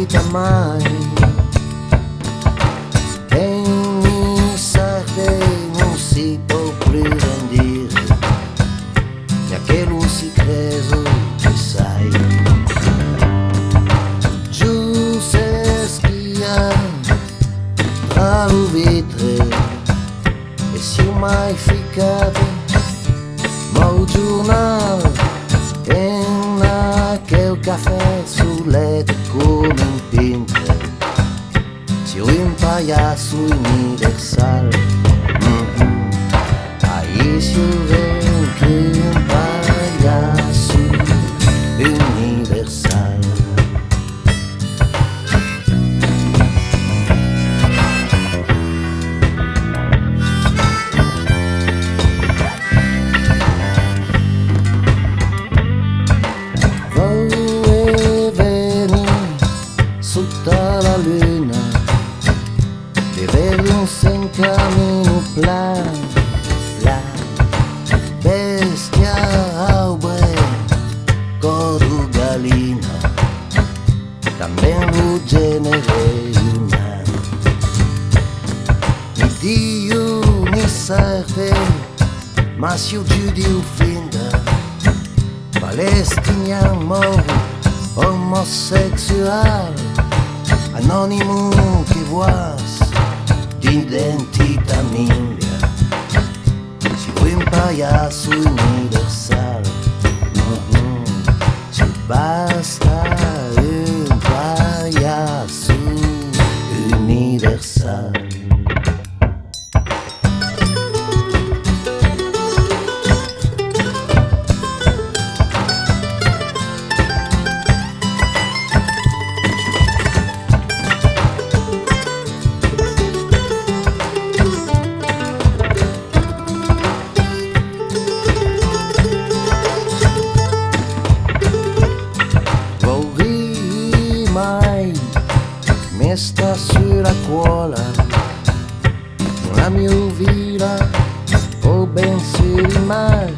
finita mai. E mi serve non si può più rendere, neanche lui si credo che sai. Giù se schia tra le vetre e si è mai ficcato ma un giornale e che il caffè sul letto come un pinto si è un pagliasso universale. Ahí si è un pagliasso universale. Sotto la luna e vedi un sen cammino plan, la bestia aubre coru gallina, también lo genere umano. Mi Dio mi serve, ma si io giudio finta, palestiniano omosessuale, anonimo che vuoi d'identità mia, si vuoi un pagliasso universale, ci basta un pagliasso universale. Mi sta sulla cuola la mia vita o bensì di mare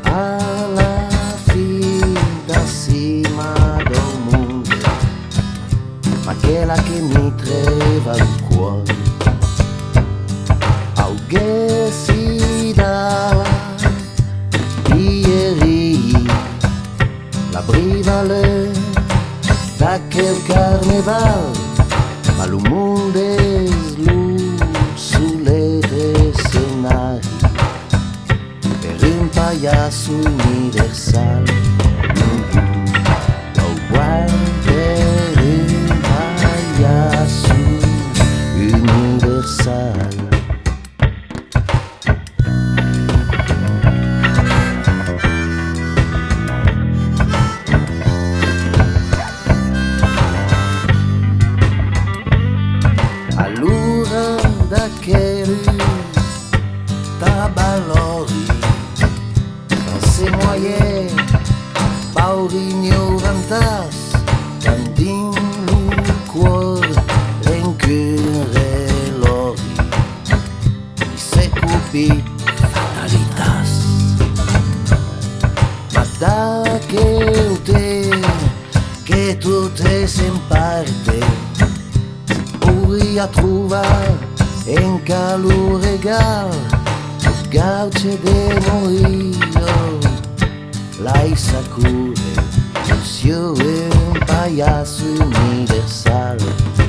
alla finta cima del mondo, ma quella che mi treva il cuore aughe si dava ieri la brivale da che il carneval, ma lo mondo è sulle scenari per un pagliasso universale. Lo guarda per un pagliasso universale. Allora da che tabalori se moye pauri ignorantas candin lu cuor rencure lori mi se cupi fatalitas ma da che te che tu te sem parte a trovare in calore regal gauce de morio lei sacure, io è un pagliasso universale.